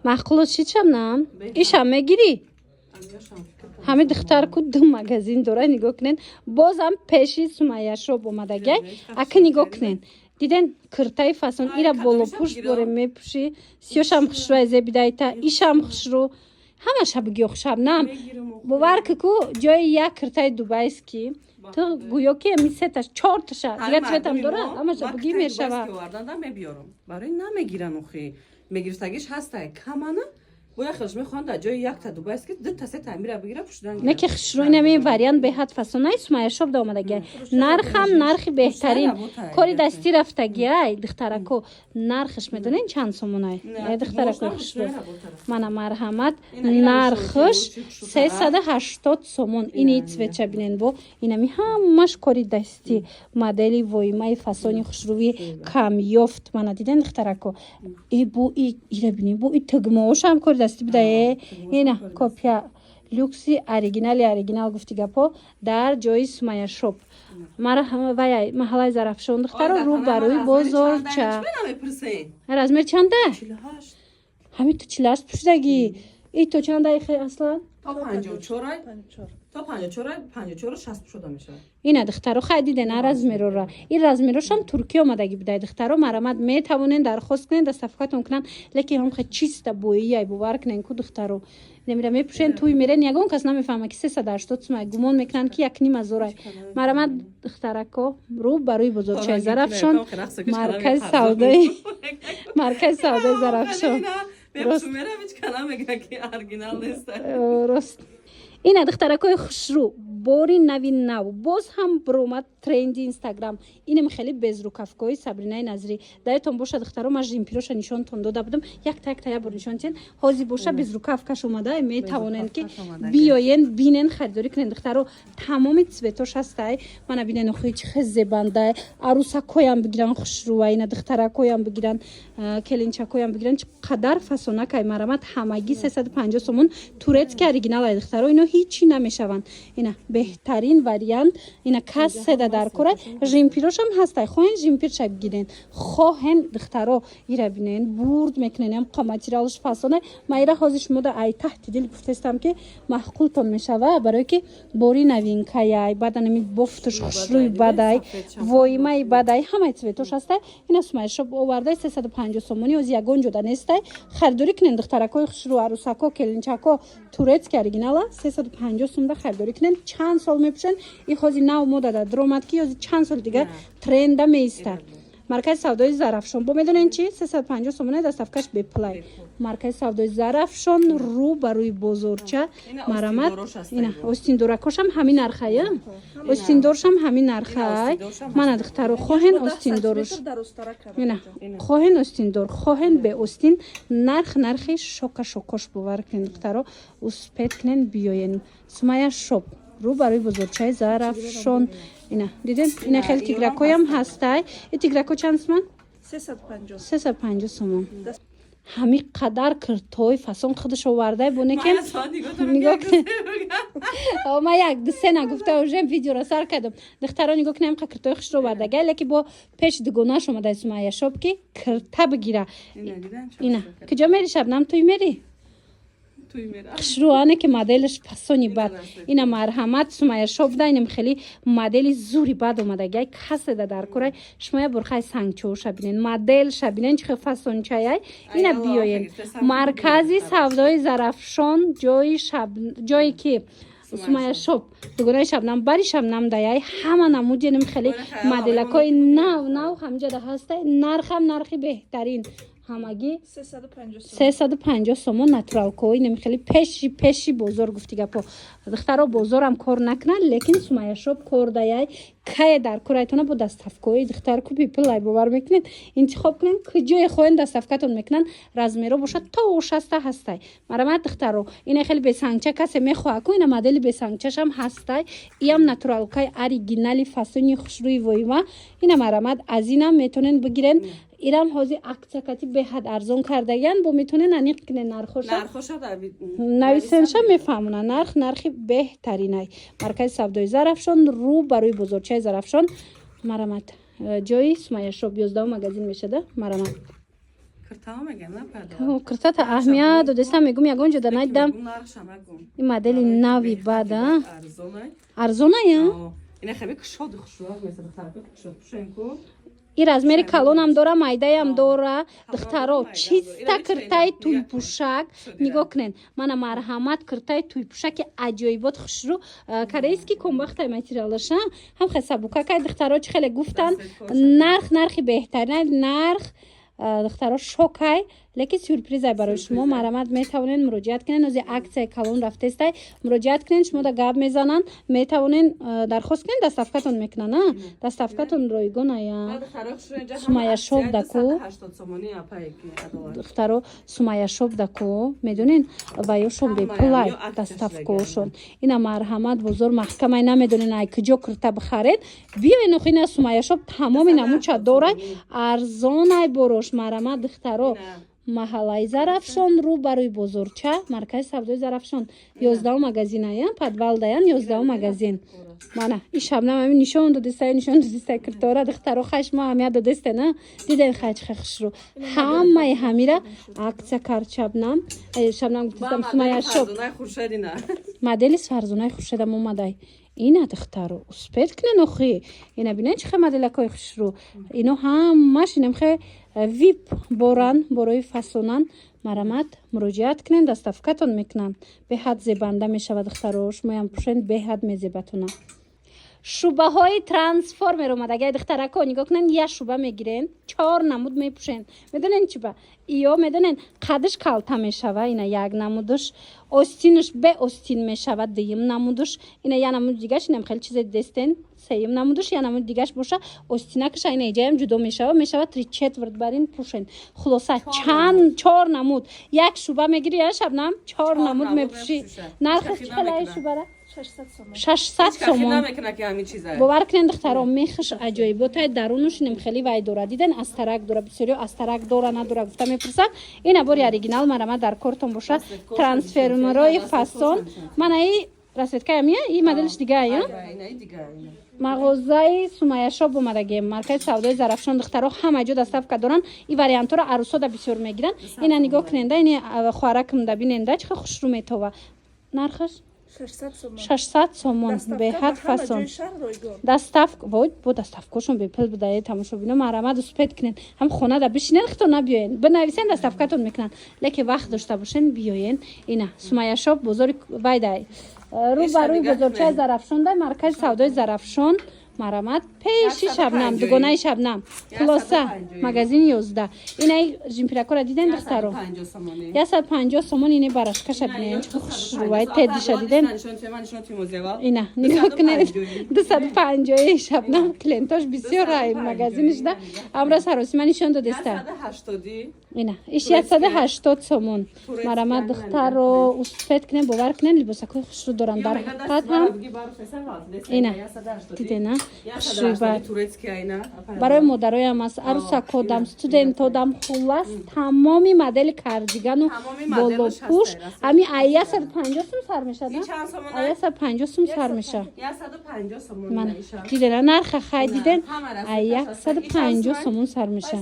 محقولات چی چم ایشم میگیری همه دختر کو دو مگزین داره نگاه کنین بازم پیشی سمیه شب اومده گه اکه نگاه کنین دیدن کرتای فاسون ایرا بالا پشت باره میپوشی سیوشم خشروی زبیدای تا ایشم خشرو همه شب گیاه شب نم باور که کو جای یک کرتای دوبایست کی تو گویا که میسه تاش 4 تاشه دیگه تویتم داره اما شب گی میشه برای نمیگیرن اخی میگیرتگیش هسته کمانه باید خودش میخوان جای یک تا دوبایست که دو تا سه تا میره بگیره پوشیدن نه که خشروی نمی وریانت به حد فاسون سمیه شب دا اومده گه نرخم نرخی بهترین کاری دستی رفتگی دخترکو نرخش میدونین چند سومونای دخترکو خشرو من مرحمت نرخش 380 سومون این سویچه بینین بو اینمی همش کاری دستی مدلی وایمای فاسونی خشروی کم یافت من دیدن دخترکو ای بو ای بینین بو ای تگماش هم کاری دستی بده اینا کپیا لوکسی اوریجینال گفتی گپو در جای سمیه شب مرا همه وای محلای زرافشان دختر رو بروی بزرگچه رزمیر چنده همین تو 48 پوشیدگی ای تو چنده اصلا تا 54 تا 54 60 شده میشه اینا دخترو خریده نه رزمیرو را این رزمیروش هم ترکیه اومدگی بده دخترو مرامت میتوانین درخواست کنین در صفحاتون کنن لیکن هم خیلی چیست بویی ای باور کنین کو دخترو نمیره میپوشن توی میرن یگون کس نمیفهمه که 380 سوم گمان میکنن که یک نیم هزار مرامت دخترکو رو برای بزرگچه زرافشان مرکز سودای زرافشان راست این دخترکای خوشرو باری نوین نو باز هم برومت ترند اینستاگرام اینم خیلی بزرو کفکای صبرینای نظری دایتون باشه دخترو ما جیمپیروش نشون تون داده بودم یک تا بر نشون تین حاضی باشه بزرو کفکش اومده می توانن که بیاین بینن خریداری کنن دخترو تمام سویتوش هستای من ببینن خو چه زبنده عروسکای هم بگیرن خوشرو اینا دخترکای هم بگیرن کلینچکای هم بگیرن چقدر فسونکای مرامت همگی 350 سومون تورت اوریجینال دخترو اینو هیچی نمیشون اینا بهترین وریانت اینا کس سده در کره جیمپیروش هم هستای خواهن جیمپیر چه بگیرین خواهن دخترا ایره بینین بورد میکنین هم ماتریالش فاسونه ما ایره حاضرش موده ای تحت دل گفتستم که محقولتون میشوه برای که باری نوین کایای بعد نمی بفتش خوشروی بدای وایمای بدای همه توش هستای اینا سمایش آورده 350 سومونی از یگون جدا نیستای خریداری کنین دخترکای خوشرو عروسکا کلینچکا تورت اوریجینال 350 سوم خریداری کنین چند سال میپوشن این خودی نو مدت درآمد که از چند سال دیگه ترند میسته مرکز سودای زرافشان با میدونین چی 350 سومونه دستافکش به پلای مرکز سودای زرافشان رو بروی بزرگچه مرامت اینا اوستین دورکوش هم همین نرخه اوستین دورش هم همین نرخه من دخترو خواهن اوستین دورش اینا خواهن اوستین دور خواهن به اوستین نرخی شوکش باور کنین دخترو اسپت کنین بیاین سمیه شب رو برای بزرگچه زرافشان اینا دیدین اینا خیلی تیگرکوی هم هستای این تیگرکو چند سومن 350 سومن همین قدر کرتوی فاسون خودش آورده بونه که نگاه کن ما یک دو سه نگفته اوجم ویدیو را سر کردم دخترا نگاه کنم کرتوی خودش رو آورده گله که با پیش دگوناش اومده سمیه شب که کرتا بگیره اینا کجا میری شبنم توی میری خشروانه که مدلش پسونی بد اینا مرحمت سمیه شب ده اینم خیلی مدلی زوری بد اومده گه کس ده در کره شما برخای سنگ چوش بینین مدل شبینین چه فسون چای اینا بیاین مرکزی سودای زرافشان جایی که سمیه شب دگونه شبنم بری شبنم دایی همه نمودینم خیلی مدلکای نو همجا ده هسته نرخی بهترین همگی 350 سومون ناتورال کوی نمی خیلی پیشی بزرگ گفتی گپو دخترا بزرگم کار نکنن لیکن سمیه شب کار دای که در کورایتونه با دستافکوی دختر کو پیپل باور میکنین انتخاب کنین کجای خوین دستافکاتون میکنن رزمیرو باشه تا 60 هستای مرامت دخترو این خیلی بسنگچه کسی میخواد کو این مدل بسنگچش هم هستای یم ناتورال کوی اوریجینالی فاسونی خوشروی وایما این مرامت از اینم میتونین بگیرن ایران حوزه اکتکاتی به حد ارزون کردگن با میتونن انیق کنه نرخوشا نویسنشا میفهمونن نرخی بهترینای مرکز سودای زرافشان رو برای بزرگچه زرافشان مرامت جایی سمیه شب 11 مگزین میشه ده مرامت Кыртао мегем на падо. Кыртата аҳмият додестам мегум ягон ҷода найдам. Нархша магум. Ин модели нави бада. Арзонай. Арзоная? Ина хеби кшод хушуа меса тарф кшод шенку. И размери калонам дора, майдаям дора. Духтаро чиста киртай туйпушак. Нигоҳ кунед. Мана марҳамат киртай туйпушаки аҷоибот хушрӯ. Корейский комбахтай материалаша. Ҳам хе сабукакай духтаро чи хеле гуфтан. Нархи беҳтарин нарх духтаро шокай. лекин сюрпризай барои шумо марҳамат метавонед муроҷиат кунед ози аксияи калон рафтестай муроҷиат кунед шумо да гап мезананд метавонед дархост кунед доставкатон мекунанд а доставкатон ройгоная сумая шоп даку духтаро сумая шоп даку медонед ва ёшон бепулай доставкаошон ина марҳамат бозор маҳкамай намедонед ай куҷо кирта бихаред биёед охина сумая шоп тамоми намуча дорад арзонай борош марҳамат духтаро маҳаллаи Зарафшон рӯ барои бозорча маркази савдои Зарафшон 11 магазинаян подвалдаян 11 магазин мана и шабнам ами нишон додестай киртора духтаро хашма амия додестена диден хачха хушру ҳамаи ҳамира акция кард шабнам гуфтам сумая шоп модели фарзонаи хуршедам омадай ина духтаро успед кунен охи ина бинен чихе моделакои хушру ино ҳамаш инамхе вип боран борои фасонан марҳамат муроҷиат кунед доставкатон мекунанд беҳад зебанда мешавад духтаро шумоям пушен беҳад мезебатона шубаҳои трансформер омад агар духтарако нигоҳ кунед як шуба мегирен 4 намуд мепушен медонен чи ба иё медонен қадиш калта мешава ина як намудаш остинаш бе остин мешавад дуюм намудаш ина як намуд дигаш инам хеле чизе дестен сеюм намудаш як намуд дигаш боша остинакаша ина иҷаям ҷудо мешава 3/4 барин пушен хулоса чанд 4 намуд як шуба мегири я шабнам 4 намуд мепуши нархаш чи хеле шубара 600 сомон бовар кунед духтаро мехаш аҷоиботай дарунаш инам хеле вай дора диден астарак дора бисёриё астарак дора надора гуфта мепурсад ина бори оригинал марҳамат дар кортон боша трансформерои фасон мана и расветкая мия и моделиш дигаая мағозаи сумая шоп омадагем маркази савдои Зарафшон духтаро ҳама ҷо доставка доранд и вариантҳоро арӯсода бисёр мегиранд ина нигоҳ куненда ини хоҳаракамда биненда чихе хушрӯ метова нархаш 600 сомон беҳад фасон доставка вой бо доставкашон бепил будае тамошобино марҳамат успед кунед ҳам хонада бишинен хито набиёен бинависен доставкатон мекунанд лекин вақт дошта бошен биёен ина сумая шоп бозори вайдай рӯ ба рӯи бозорчаи Зарафшон дай маркази савдои Зарафшон марҳамат пеши шабнам дугонаи шабнам хулоса магазини 11 инаи жимпиракора диден духтаро 150 сомон ини барашкаша бинен хушрувай тедиша диден ина нигоҳ кунед 250 шабнам клиентош бисёр ай магазинишда амра саросима нишон додеста ина иш 180 сомон марҳамат духтаро успед кунен бовар кунен либосакои хушру дорам дар ҳақиқат ҳам ина дидена барои модароям аст арӯсакодам студентодам хулас тамоми модели кардигану болопӯш ҳами ай 150 сум сар мешад ай 150 сум сар меша мана дидена нарха хай диден ай 150 сомон сар меша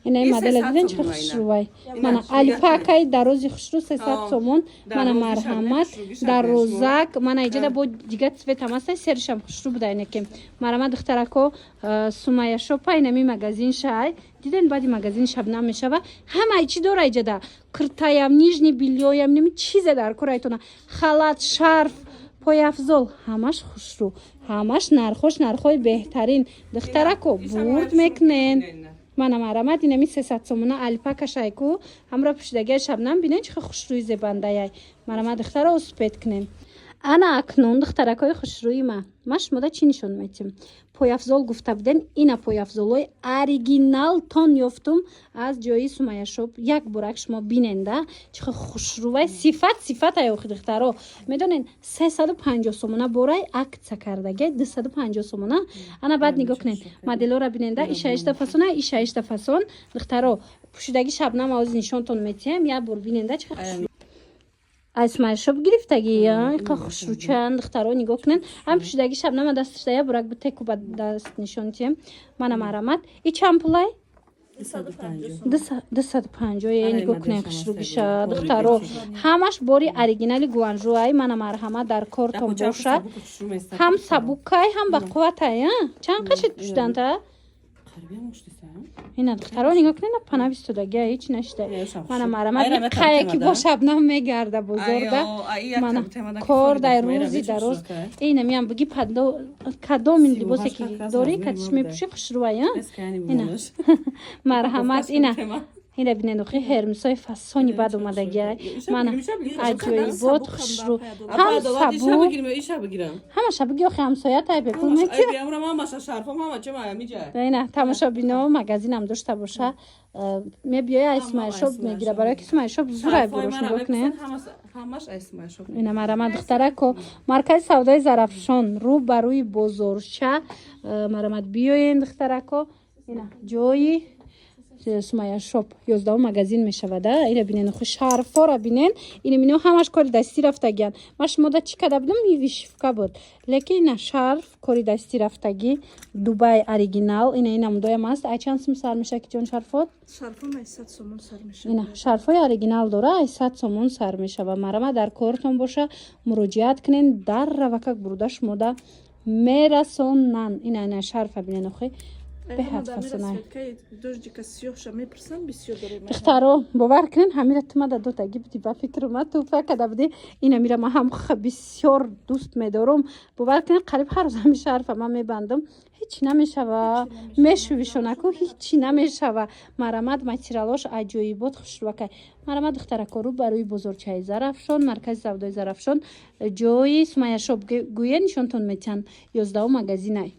ина ин модела диден чӣ хушрувай мана алипакаи дарози хушру 300 сомон мана марҳамат дар розак мана иҷада бо дига цветам аста серишам хушру буда инекем марҳамат духтарако сумая шопа инами магазин шай диден баъди магазин шабнам мешава ҳамаи чӣ дора иҷада киртаям нижни билёям ними чизе дар корайтона халат шарф пояфзол ҳамаш хушру ҳамаш нархои беҳтарин духтарако бурд мекунен мана марҳамат инами 300 сомона алипакашайку ҳамра пушидагиа шабнам бинен чихе хушрӯи зебандаяй марҳамат духтаро успед кунен ана акнун духтаракои хушрӯи ма шумода чӣ нишон метим пояфзол гуфта буден ина пояфзолои оригинал тон ёфтум аз ҷои сумая шоп як борак шумо биненда чихе хушрӯвай сифат аяхи духтаро медонен 350 сомона борай акция кардагия 250 сомона ана баъд нигоҳ кунен моделора биненда ишаишта фасона ишаишта фасон духтаро пушидаги шабнам оз нишонтон метиҳам як бор биненда чихе хушрӯ ай сумая шоп гирифтагия иқа хушрӯчанд духтаро нигоҳ кунен ҳам пушидаги шабнама дастишдая бурак бутеку ба даст нишон тием мана марҳамат и чанд пулай 250 Ай, нигоҳ мадам кунед шама хушругиша сагу. духтаро ҳамаш бори оригинали гуанжуай мана марҳамат дар кортон бошад ҳам сабукай ҳам ба қувватай чанд қашид пуштанта ина духтаро нигоҳ кунед пана бистудагия ҳеҷ нашда мана марҳамат қая ки бо шабнам мегарда бузурга мана кор дар рӯзи дароз ина миям биги кадомин либосе ки дорӣ катиш мепӯшӣ хушрӯай ина марҳамат ина бинед охи ҳермисои фасони бад омадагия мана аҷоибот хушрӯ ҳам сабу ҳама шабиги охи ҳамсоятай бепул мети ина тамошобино магазинам дошта боша мебиёя ай смайшоп мегира барои ки смайшоп зурай бурош нигоҳ кунед ина марҳамат духтарако маркази савдои зарафшон рӯ ба рӯи бозорча марҳамат биёен духтарако ина ҷои Сумая шоп 11 магазин мешавада ина бинен ху шарфора бинен ина мино ҳамаш кори дастӣ рафтагиан ма шумода чӣ када будам и вишивка буд лекин ина шарф кори дастӣ рафтагӣ Дубай оригинал ина мудоям аст ай чанд сум сар меша ки ҷон шарфот шарфом 800 сомон сар меша ина шарфои оригинал дора 800 сомон сар мешава марама дар кортон боша муроҷиат кунен дарравакак буруда шумода мерасонан ина шарфа бинен охи беҳад фасонай духтаро бовар кунен ҳамира тумада дотаги буди ба фикрума туфа када буди ина мирама ҳам бисёр дӯст медорум бовар кунен қариб ҳар рӯз ҳами шарфа ман мебандам ҳеҷ намешава мешӯвишонаку ҳеҷи намешава марҳамат материалош аҷоибот хушрӯвакай марҳамат духтарако рӯ ба рӯи бозорчаи зарафшон маркази савдои зарафшон ҷои Сумая шоп гӯе нишонтон метиҳанд 11 магазинай